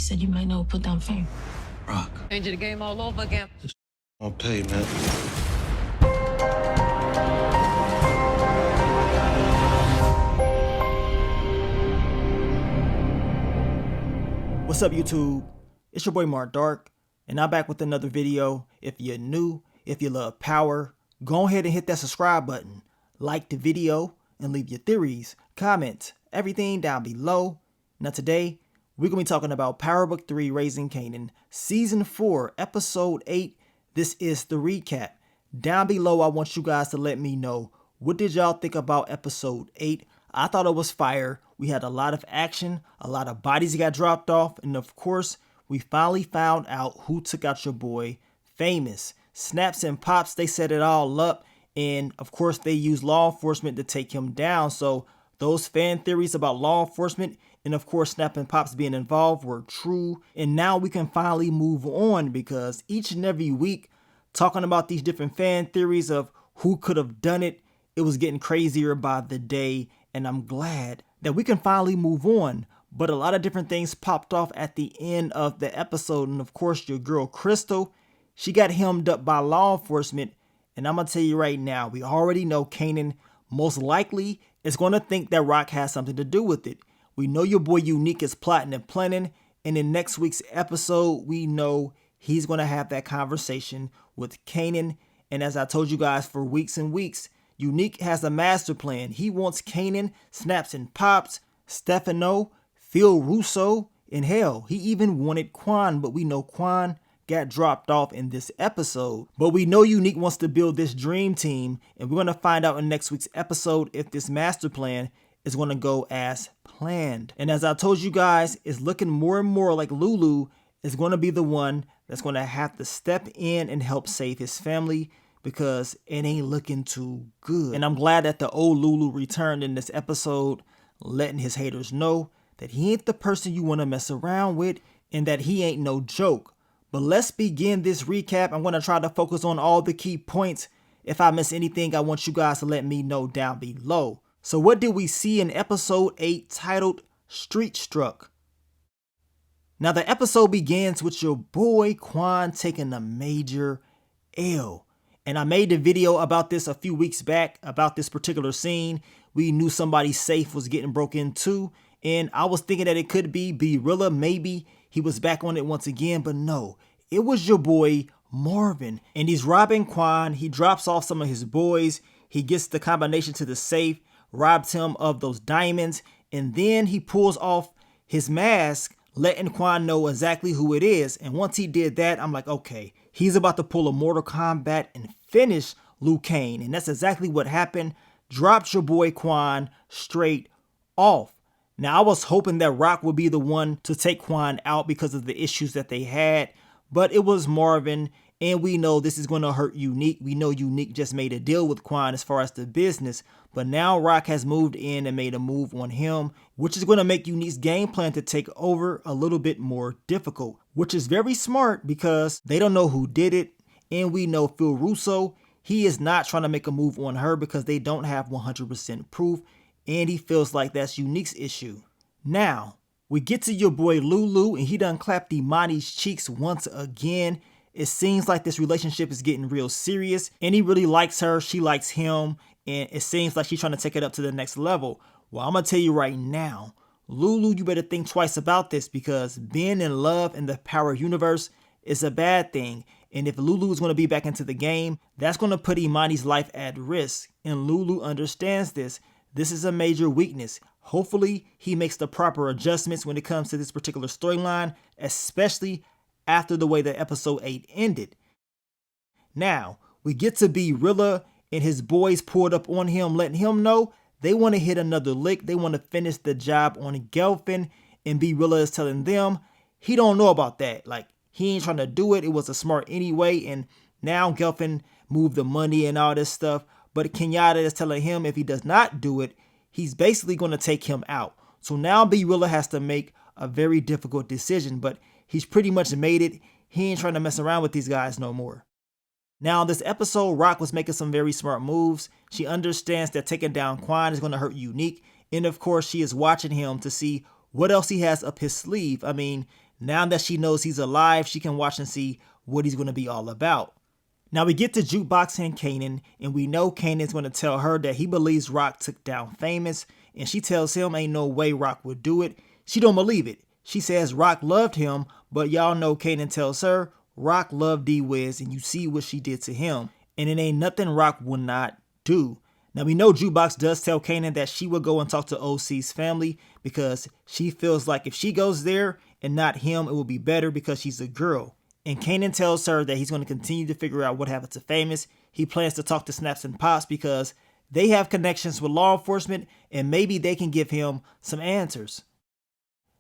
He said you might know put down fame. Rock. Changing the game all over again. I'll pay, man. What's up, YouTube? It's your boy Mark Dark, and I'm back with another video. If you're new, if you love power, go ahead and hit that subscribe button, like the video, and leave your theories, comments, everything down below. Now today, we're going to be talking about Power Book 3 Raising Kanan, Season 4, Episode 8. This is the recap. Down below, I want you guys to let me know, what did y'all think about Episode 8? I thought it was fire. We had a lot of action, a lot of bodies got dropped off, and of course, we finally found out who took out your boy, Famous. Snaps and Pops, they set it all up, and of course, they used law enforcement to take him down. So those fan theories about law enforcement and of course Snap and Pops being involved were true. And now we can finally move on, because each and every week talking about these different fan theories of who could have done it, it was getting crazier by the day. And I'm glad that we can finally move on. But a lot of different things popped off at the end of the episode. And of course, your girl Crystal, she got hemmed up by law enforcement. And I'm going to tell you right now, we already know Kanan most likely is going to think that Rock has something to do with it. We know your boy Unique is plotting and planning. And in next week's episode, we know he's going to have that conversation with Kanan. And as I told you guys for weeks and weeks, Unique has a master plan. He wants Kanan, Snaps and Pops, Stefano, Phil Russo, and hell, he even wanted Quan, but we know Quan got dropped off in this episode. But we know Unique wants to build this dream team, and we're going to find out in next week's episode if this master plan is going to go as planned. And as I told you guys, it's looking more and more like Lulu is going to be the one that's going to have to step in and help save his family, because it ain't looking too good. And I'm glad that the old Lulu returned in this episode, letting his haters know that he ain't the person you want to mess around with and that he ain't no joke. But let's begin this recap. I'm going to try to focus on all the key points. If I miss anything, I want you guys to let me know down below. So what did we see in episode 8 titled Street Struck? Now the episode begins with your boy Quan taking a major L. And I made a video about this a few weeks back, about this particular scene. We knew somebody's safe was getting broken into, and I was thinking that it could be Rilla. Maybe he was back on it once again, but no, it was your boy Marvin. And he's robbing Quan. He drops off some of his boys. He gets the combination to the safe, robs him of those diamonds, and then he pulls off his mask, letting Quan know exactly who it is. And once he did that, I'm like, okay, he's about to pull a Mortal Kombat and finish Liu Kang. And that's exactly what happened. Dropped your boy Quan straight off. Now, I was hoping that Rock would be the one to take Quan out because of the issues that they had, but it was Marvin. And we know this is going to hurt Unique. We know Unique just made a deal with Quan as far as the business. But now Rock has moved in and made a move on him, which is going to make Unique's game plan to take over a little bit more difficult. Which is very smart, because they don't know who did it. And we know Phil Russo, he is not trying to make a move on her because they don't have 100% proof. And he feels like that's Unique's issue. Now, we get to your boy Lulu, and he done clapped Imani's cheeks once again. It seems like this relationship is getting real serious, and he really likes her, she likes him, and it seems like she's trying to take it up to the next level. Well, I'm going to tell you right now, Lulu, you better think twice about this, because being in love in the Power universe is a bad thing. And if Lulu is going to be back into the game, that's going to put Imani's life at risk. And Lulu understands this. This is a major weakness. Hopefully, he makes the proper adjustments when it comes to this particular storyline, especially after the way that episode 8 ended. Now, we get to be Rilla, and his boys pulled up on him, letting him know they want to hit another lick. They want to finish the job on Gelfin, and B Rilla is telling them he don't know about that. Like, he ain't trying to do it. It was a smart anyway, and now Gelfin moved the money and all this stuff. But Kenyatta is telling him if he does not do it, he's basically going to take him out. So now B Rilla has to make a very difficult decision, but he's pretty much made it. He ain't trying to mess around with these guys no more. Now, this episode, Rock was making some very smart moves. She understands that taking down Quan is going to hurt Unique. And of course, she is watching him to see what else he has up his sleeve. I mean, Now that she knows he's alive, she can watch and see what he's going to be all about. Now we get to Jukebox and Kanan, and we know Kanan's going to tell her that he believes Rock took down Famous, and she tells him ain't no way Rock would do it. She don't believe it. She says Rock loved him, but y'all know Kanan tells her Rock loved D-Wiz, and you see what she did to him, and it ain't nothing Rock will not do. Now we know Jukebox does tell Kanan that she will go and talk to OC's family because she feels like if she goes there and not him, it will be better because she's a girl. And Kanan tells her that he's going to continue to figure out what happened to Famous. He plans to talk to Snaps and Pops because they have connections with law enforcement and maybe they can give him some answers.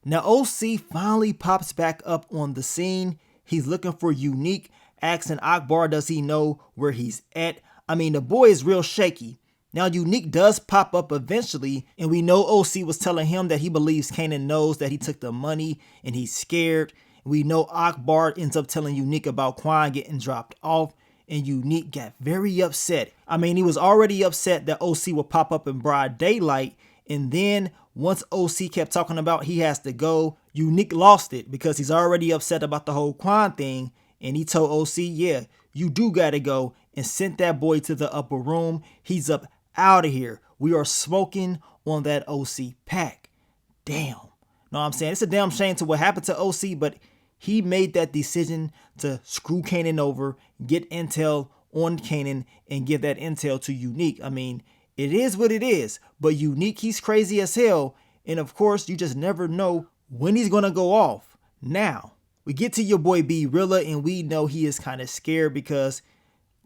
Now OC finally pops back up on the scene. He's looking for Unique, asking Akbar does he know where he's at. I mean, the boy is real shaky. Now Unique does pop up eventually, and we know OC was telling him that he believes Kanan knows that he took the money and he's scared. We know Akbar ends up telling Unique about Quan getting dropped off, and Unique got very upset. I mean, he was already upset that OC would pop up in broad daylight, and then once OC kept talking about he has to go, Unique lost it because he's already upset about the whole Quan thing, and he told OC, yeah, you do gotta go, and sent that boy to the upper room. He's up out of here. We are smoking on that OC pack. Damn. Know what I'm saying? It's a damn shame to what happened to OC, but he made that decision to screw Kanan over, get intel on Kanan, and give that intel to Unique. I mean, it is what it is, but Unique, he's crazy as hell, and of course, you just never know when he's gonna go off. Now, we get to your boy B Rilla, and we know he is kind of scared because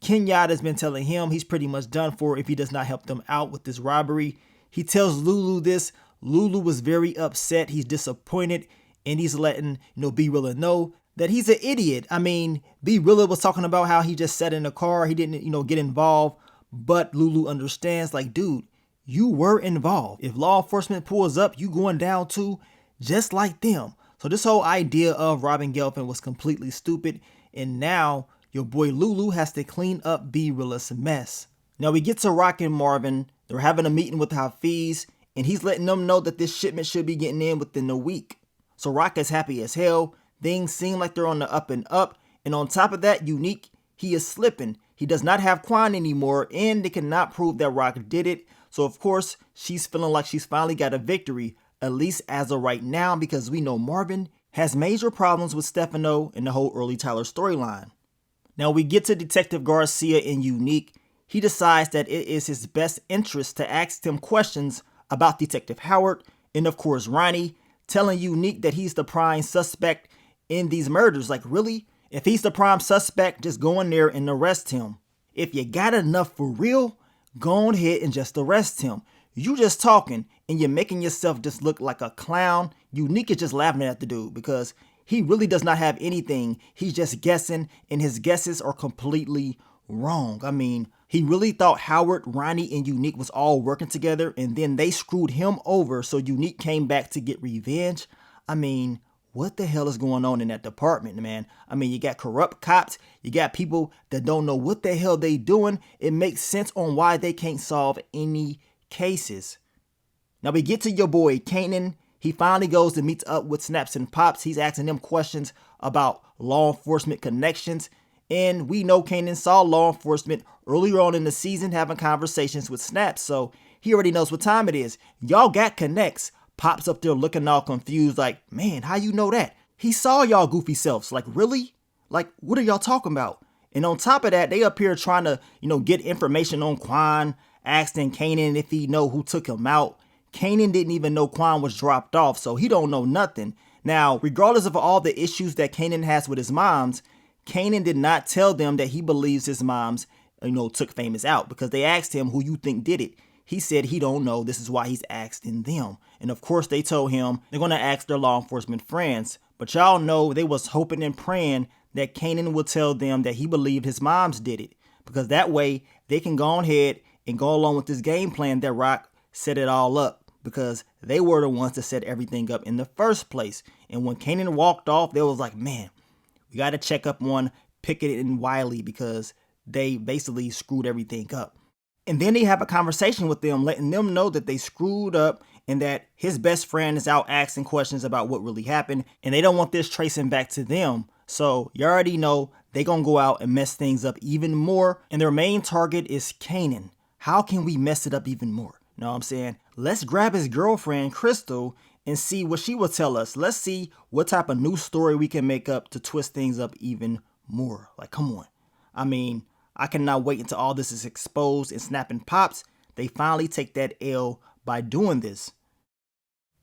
Kenyatta's been telling him he's pretty much done for if he does not help them out with this robbery. He tells Lulu this. Lulu was very upset. He's disappointed, and he's letting B Rilla know that he's an idiot. I mean, B Rilla was talking about how he just sat in the car. He didn't, get involved. But Lulu understands, like, dude, you were involved. If law enforcement pulls up, you going down too, just like them. So this whole idea of robbing Gelfin was completely stupid. And now your boy Lulu has to clean up B Rilla's mess. Now we get to Rock and Marvin. They're having a meeting with Hafiz, and he's letting them know that this shipment should be getting in within a week. So Rock is happy as hell. Things seem like they're on the up and up. And on top of that, Unique, he is slipping. He does not have Quan anymore, and they cannot prove that Rock did it. So of course, she's feeling like she's finally got a victory, at least as of right now, because we know Marvin has major problems with Stefano and the whole early Tyler storyline. Now we get to Detective Garcia and Unique. He decides that it is his best interest to ask them questions about Detective Howard and of course Ronnie, telling Unique that he's the prime suspect in these murders. Like, really? If he's the prime suspect, just go in there and arrest him. If you got enough for real, go ahead and just arrest him. You just talking and you're making yourself just look like a clown. Unique is just laughing at the dude because he really does not have anything. He's just guessing, and his guesses are completely wrong. I mean, he really thought Howard, Ronnie, and Unique was all working together, and then they screwed him over, so Unique came back to get revenge. I mean, what the hell is going on in that department, man? I mean, you got corrupt cops, you got people that don't know what the hell they doing. It makes sense on why they can't solve any cases. Now we get to your boy Kanan. He finally goes and meets up with Snaps and Pops. He's asking them questions about law enforcement connections. And we know Kanan saw law enforcement earlier on in the season having conversations with Snaps, so he already knows what time it is. Y'all got connects. Pops up there looking all confused like, man, how you know that? He saw y'all goofy selves. Like, really? Like, what are y'all talking about? And on top of that, they up here trying to, get information on Quan, asking Kanan if he know who took him out. Kanan didn't even know Quan was dropped off, so he don't know nothing. Now, regardless of all the issues that Kanan has with his moms, Kanan did not tell them that he believes his moms, took Famous out, because they asked him who you think did it. He said he don't know. This is why he's asking them. And of course they told him they're going to ask their law enforcement friends. But y'all know they was hoping and praying that Kanan would tell them that he believed his moms did it, because that way they can go ahead and go along with this game plan that Rock set it all up, because they were the ones that set everything up in the first place. And when Kanan walked off, they was like, man, we got to check up on Pickett and Wiley because they basically screwed everything up. And then they have a conversation with them, letting them know that they screwed up and that his best friend is out asking questions about what really happened, and they don't want this tracing back to them. So you already know they gonna go out and mess things up even more, and their main target is Kanan. How can we mess it up even more? Know what I'm saying? Let's grab his girlfriend, Crystal, and see what she will tell us. Let's see what type of new story we can make up to twist things up even more. Like, come on. I mean, I cannot wait until all this is exposed and snapping pops. They finally take that L by doing this.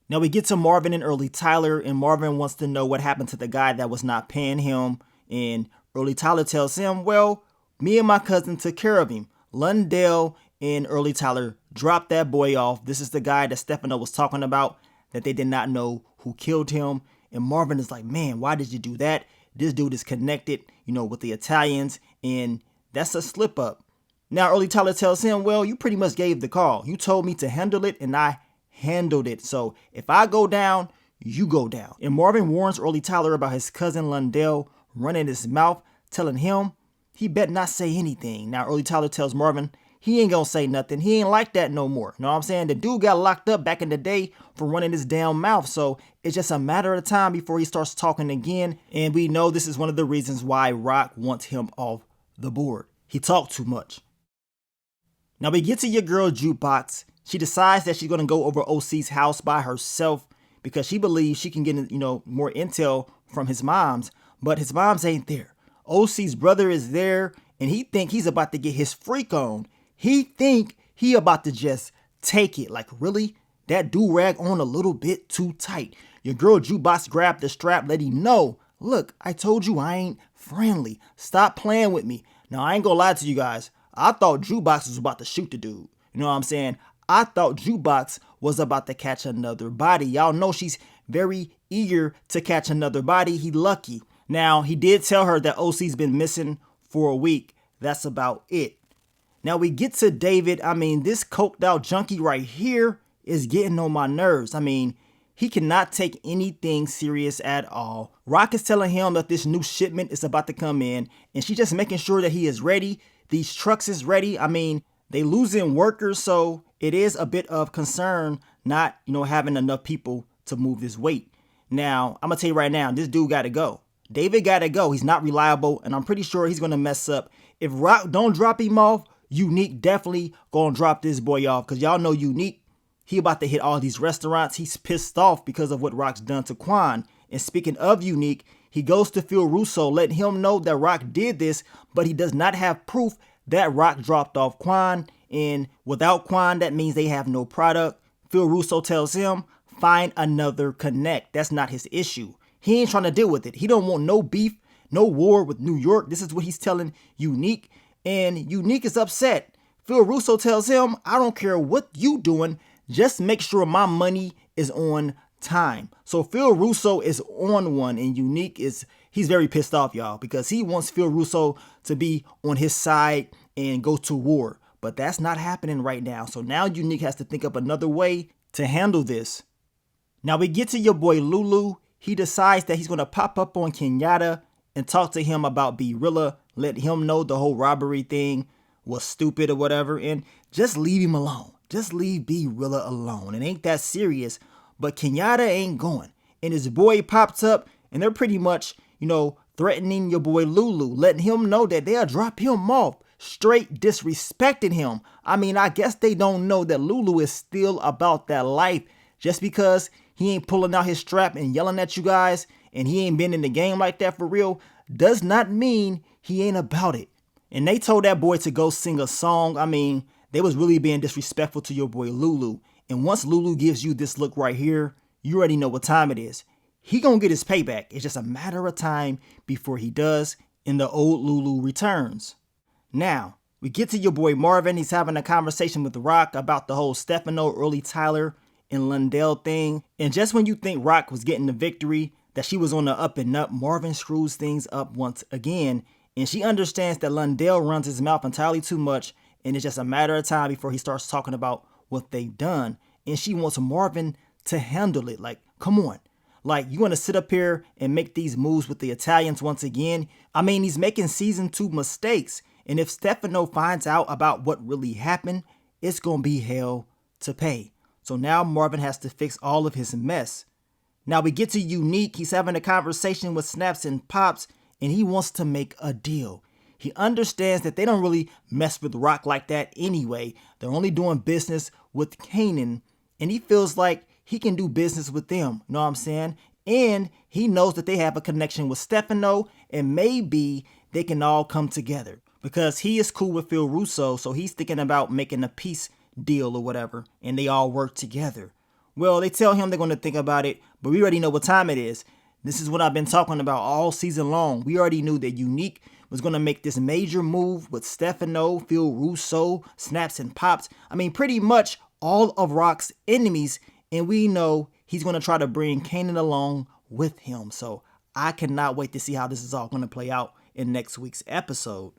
Now we get to Marvin and Early Tyler, and Marvin wants to know what happened to the guy that was not paying him. And Early Tyler tells him, well, me and my cousin took care of him. Lundell and Early Tyler dropped that boy off. This is the guy that Stefano was talking about, that they did not know who killed him. And Marvin is like, man, why did you do that? This dude is connected, with the Italians, and that's a slip up. Now Early Tyler tells him, well, you pretty much gave the call. You told me to handle it, and I handled it. So if I go down, you go down. And Marvin warns Early Tyler about his cousin Lundell running his mouth, telling him he better not say anything. Now Early Tyler tells Marvin he ain't gonna say nothing. He ain't like that no more. Know what I'm saying? The dude got locked up back in the day for running his damn mouth. So it's just a matter of time before he starts talking again. And we know this is one of the reasons why Rock wants him off the board. He talked too much. Now we get to your girl Jukebox. She decides that she's gonna go over OC's house by herself because she believes she can get, more intel from his mom's, but his mom's ain't there. OC's brother is there, and he think he's about to get his freak on. He think he about to just take it. Like, really? That do-rag on a little bit too tight. Your girl Jukebox grabbed the strap, let him know, look, I told you I ain't friendly. Stop playing with me. Now, I ain't gonna lie to you guys. I thought Jukebox was about to shoot the dude. You know what I'm saying? I thought Jukebox was about to catch another body. Y'all know she's very eager to catch another body. He lucky. Now, he did tell her that OC's been missing for a week. That's about it. Now we get to David. I mean, this coked out junkie right here is getting on my nerves. I mean, he cannot take anything serious at all. Rock is telling him that this new shipment is about to come in, and she's just making sure that he is ready. These trucks is ready. I mean, they losing workers, so it is a bit of concern not, having enough people to move this weight. Now, I'm gonna tell you right now, this dude gotta go. David gotta go. He's not reliable, and I'm pretty sure he's gonna mess up. If Rock don't drop him off, Unique definitely gonna drop this boy off, because y'all know Unique, he about to hit all these restaurants. He's pissed off because of what Rock's done to Quan. And speaking of Unique, he goes to Phil Russo, letting him know that Rock did this, but he does not have proof that Rock dropped off Quan. And without Quan, that means they have no product. Phil Russo tells him, find another connect. That's not his issue. He ain't trying to deal with it. He don't want no beef, no war with New York. This is what he's telling Unique. And Unique is upset. Phil Russo tells him, I don't care what you doing, just make sure my money is on time. So Phil Russo is on one, and Unique he's very pissed off, y'all, because he wants Phil Russo to be on his side and go to war. But that's not happening right now. So now Unique has to think up another way to handle this. Now we get to your boy Lulu. He decides that he's going to pop up on Kenyatta and talk to him about B-Rilla, let him know the whole robbery thing was stupid or whatever, and just leave him alone. Just leave B-Rilla alone. It ain't that serious, but Kenyatta ain't going. And his boy pops up, and they're pretty much, threatening your boy Lulu, letting him know that they'll drop him off, straight disrespecting him. I mean, I guess they don't know that Lulu is still about that life. Just because he ain't pulling out his strap and yelling at you guys, and he ain't been in the game like that for real, does not mean he ain't about it. And they told that boy to go sing a song. I mean, they was really being disrespectful to your boy Lulu. And once Lulu gives you this look right here, you already know what time it is. He gonna get his payback. It's just a matter of time before he does, and the old Lulu returns. Now, we get to your boy Marvin. He's having a conversation with Rock about the whole Stefano, Early Tyler, and Lundell thing. And just when you think Rock was getting the victory, that she was on the up and up, Marvin screws things up once again. And she understands that Lundell runs his mouth entirely too much, and it's just a matter of time before he starts talking about what they've done. And she wants Marvin to handle it. Like, come on. Like, you want to sit up here and make these moves with the Italians once again? I mean, he's making season 2 mistakes. And if Stefano finds out about what really happened, it's going to be hell to pay. So now Marvin has to fix all of his mess. Now we get to Unique. He's having a conversation with Snaps and Pops, and he wants to make a deal. He understands that they don't really mess with Rock like that anyway. They're only doing business with Kanan, and he feels like he can do business with them. You know what I'm saying? And he knows that they have a connection with Stefano, and maybe they can all come together because he is cool with Phil Russo, so he's thinking about making a peace deal or whatever, and they all work together. Well, they tell him they're going to think about it, but we already know what time it is. This is what I've been talking about all season long. We already knew that Unique was going to make this major move with Stefano, Phil Russo, Snaps and Pops. I mean, pretty much all of Rock's enemies, and we know he's going to try to bring Kanan along with him. So I cannot wait to see how this is all going to play out in next week's episode.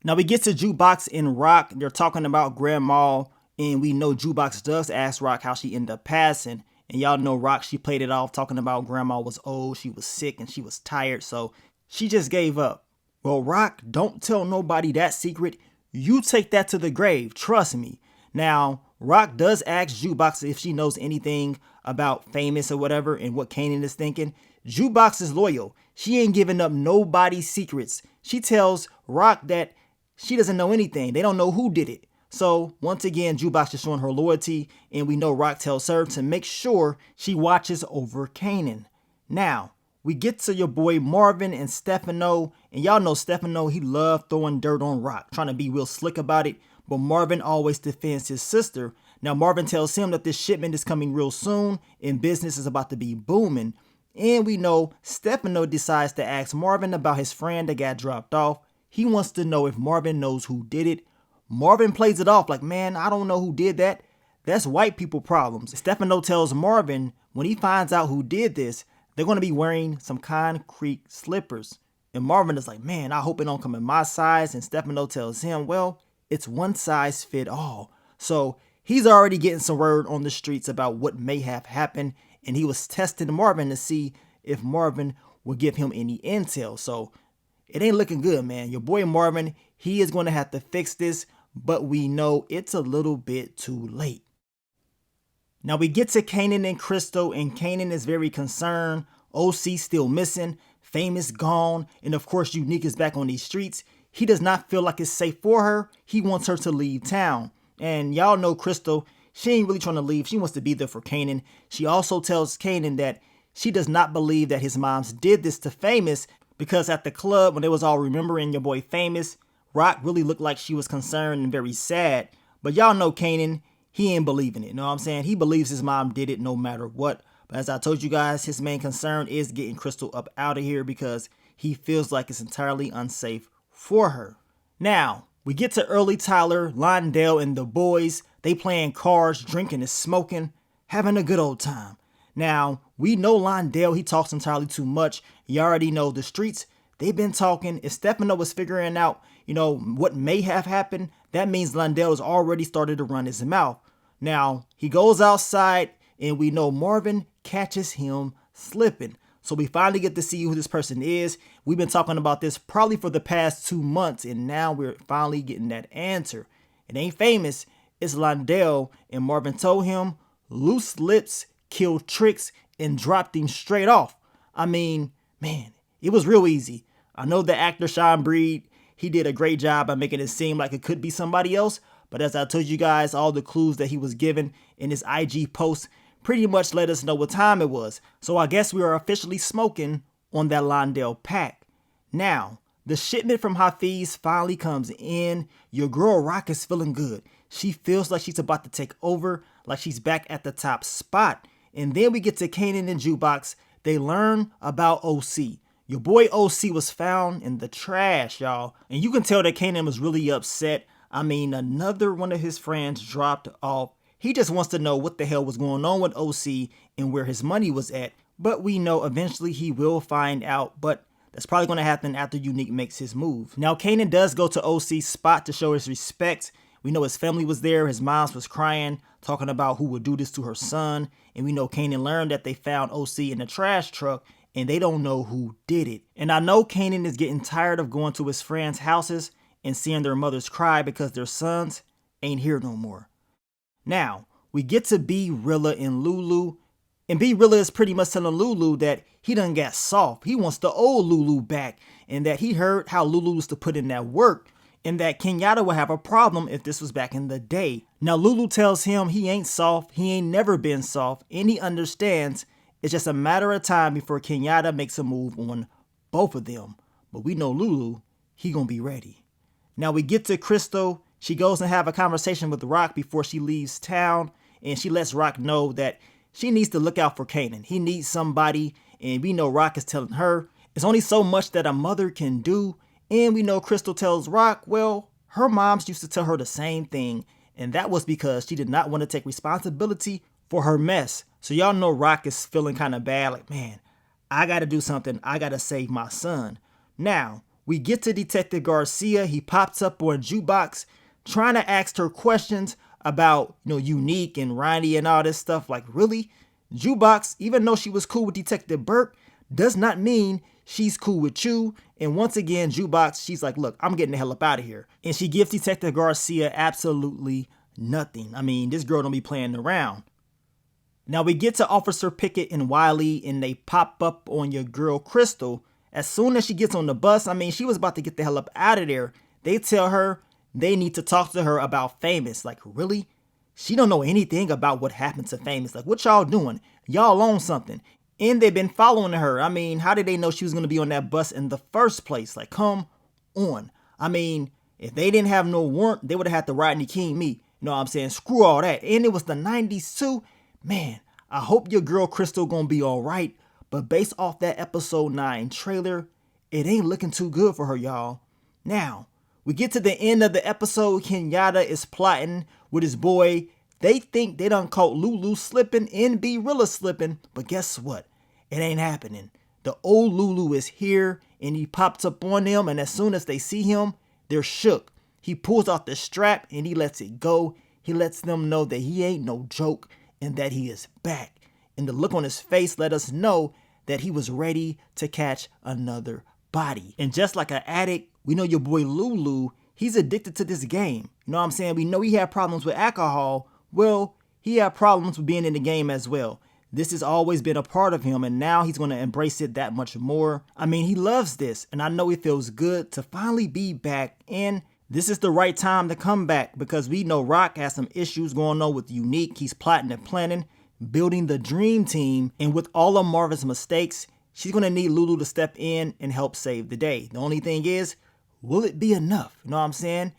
Now we get to Jukebox and Rock. They're talking about Grandma, and we know Jukebox does ask Rock how she ended up passing. And y'all know Rock, she played it off talking about Grandma was old, she was sick, and she was tired, so she just gave up. Well, Rock, don't tell nobody that secret. You take that to the grave, trust me. Now, Rock does ask Jukebox if she knows anything about Famous or whatever and what Kanan is thinking. Jukebox is loyal. She ain't giving up nobody's secrets. She tells Rock that she doesn't know anything. They don't know who did it. So once again, Jukebox is showing her loyalty, and we know Rock tells her to make sure she watches over Kanan. Now, we get to your boy Marvin and Stefano, and y'all know Stefano, he loved throwing dirt on Rock, trying to be real slick about it, but Marvin always defends his sister. Now Marvin tells him that this shipment is coming real soon, and business is about to be booming. And we know Stefano decides to ask Marvin about his friend that got dropped off. He wants to know if Marvin knows who did it. Marvin plays it off like, man, I don't know who did that. That's white people problems. Stefano tells Marvin when he finds out who did this, they're going to be wearing some concrete slippers. And Marvin is like, man, I hope it don't come in my size. And Stefano tells him, well, it's one size fit all. So he's already getting some word on the streets about what may have happened. And he was testing Marvin to see if Marvin would give him any intel. So it ain't looking good, man. Your boy Marvin, he is going to have to fix this, but we know it's a little bit too late. Now we get to Kanan and Crystal, and Kanan is very concerned. OC still missing, Famous gone, and of course Unique is back on these streets. He does not feel like it's safe for her. He wants her to leave town. And y'all know Crystal, she ain't really trying to leave. She wants to be there for Kanan. She also tells Kanan that she does not believe that his moms did this to Famous, because at the club when they was all remembering your boy Famous, Rock really looked like she was concerned and very sad. But y'all know Kanan, he ain't believing it. You know what I'm saying? He believes his mom did it no matter what. But as I told you guys, his main concern is getting Crystal up out of here because he feels like it's entirely unsafe for her. Now, we get to early Tyler, Londell, and the boys. They playing cards, drinking and smoking, having a good old time. Now, we know Londell, he talks entirely too much. You already know the streets, they've been talking. If Stefano was figuring out, what may have happened, that means Londell has already started to run his mouth. Now, he goes outside, and we know Marvin catches him slipping. So we finally get to see who this person is. We've been talking about this probably for the past 2 months, and now we're finally getting that answer. It ain't Famous, it's Londell, and Marvin told him loose lips kill tricks and dropped him straight off. I mean, man, it was real easy. I know the actor Sean Breed, he did a great job by making it seem like it could be somebody else, but as I told you guys, all the clues that he was given in his IG post pretty much let us know what time it was. So I guess we are officially smoking on that Londell pack. Now, the shipment from Hafiz finally comes in. Your girl Rock is feeling good. She feels like she's about to take over, like she's back at the top spot. And then we get to Kanan and Jukebox. They learn about OC. Your boy OC was found in the trash, y'all. And you can tell that Kanan was really upset. I mean, another one of his friends dropped off. He just wants to know what the hell was going on with OC and where his money was at. But we know eventually he will find out. But that's probably going to happen after Unique makes his move. Now, Kanan does go to OC's spot to show his respect. We know his family was there. His mom was crying, talking about who would do this to her son. And we know Kanan learned that they found OC in the trash truck, and they don't know who did it. And I know Kanan is getting tired of going to his friends' houses and seeing their mothers cry because their sons ain't here no more. Now, we get to B Rilla and Lulu. And B Rilla is pretty much telling Lulu that he done got soft. He wants the old Lulu back, and that he heard how Lulu used to put in that work, and that Kenyatta would have a problem if this was back in the day. Now Lulu tells him he ain't soft, he ain't never been soft, and he understands it's just a matter of time before Kenyatta makes a move on both of them. But we know Lulu, he gonna be ready. Now we get to Crystal. She goes and have a conversation with Rock before she leaves town, and she lets Rock know that she needs to look out for Kanan. He needs somebody, and we know Rock is telling her it's only so much that a mother can do. And we know Crystal tells Rock, well, her moms used to tell her the same thing, and that was because she did not want to take responsibility for her mess. So y'all know Rock is feeling kind of bad, like, man, I got to do something. I got to save my son. Now, we get to Detective Garcia. He pops up on Jukebox trying to ask her questions about, Unique and Ronnie and all this stuff. Like, really? Jukebox, even though she was cool with Detective Burke, does not mean she's cool with you. And once again, Jukebox, she's like, look, I'm getting the hell up out of here. And she gives Detective Garcia absolutely nothing. I mean, this girl don't be playing around. Now we get to Officer Pickett and Wiley, and they pop up on your girl Crystal. As soon as she gets on the bus, I mean, she was about to get the hell up out of there. They tell her they need to talk to her about Famous. Like, really? She don't know anything about what happened to Famous. Like, what y'all doing? Y'all own something. And they've been following her. I mean, how did they know she was going to be on that bus in the first place? Like, come on. I mean, if they didn't have no warrant, they would have had to Rodney King me. You know what I'm saying? Screw all that. And it was the 90s too. Man, I hope your girl Crystal gonna be all right. But based off that episode 9 trailer, it ain't looking too good for her, y'all. Now, we get to the end of the episode. Kenyatta is plotting with his boy. They think they done caught Lulu slipping and B Rilla slipping. But guess what? It ain't happening. The old Lulu is here, and he pops up on them, and as soon as they see him, they're shook. He pulls out the strap and he lets it go. He lets them know that he ain't no joke and that he is back. And the look on his face let us know that he was ready to catch another body. And just like an addict, we know your boy Lulu, he's addicted to this game. You know what I'm saying? We know he had problems with alcohol. Well, he had problems with being in the game as well. This has always been a part of him, and now he's going to embrace it that much more. I mean, he loves this, and I know it feels good to finally be back. And this is the right time to come back because we know Rock has some issues going on with Unique. He's plotting and planning, building the dream team. And with all of Marvin's mistakes, she's going to need Lulu to step in and help save the day. The only thing is, will it be enough? You know what I'm saying?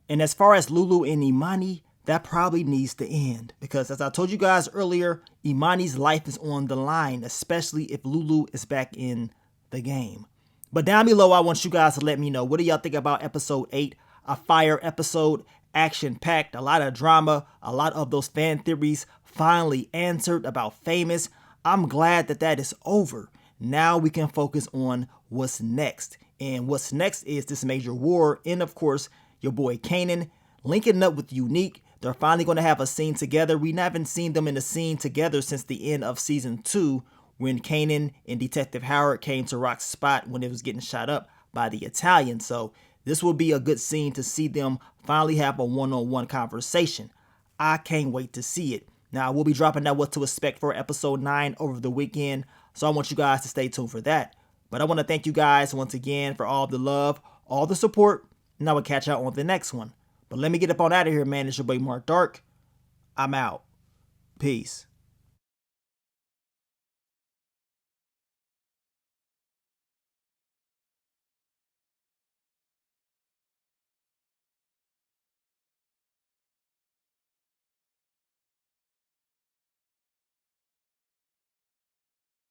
And as far as Lulu and Imani, that probably needs to end because as I told you guys earlier, Imani's life is on the line, especially if Lulu is back in the game. But down below, I want you guys to let me know, what do y'all think about episode 8? A fire episode, action-packed, a lot of drama, a lot of those fan theories finally answered about Famous. I'm glad that that is over. Now we can focus on what's next. And what's next is this major war. And of course, your boy Kanan linking up with Unique. They're finally going to have a scene together. We haven't seen them in a scene together since the end of season 2 when Kanan and Detective Howard came to Rock's spot when it was getting shot up by the Italian. So this will be a good scene to see them finally have a one-on-one conversation. I can't wait to see it. Now, we'll be dropping that what to expect for episode 9 over the weekend. So I want you guys to stay tuned for that. But I want to thank you guys once again for all the love, all the support, and I will catch y'all on the next one. But let me get up on out of here, man. It's your boy Mark Dark. I'm out. Peace.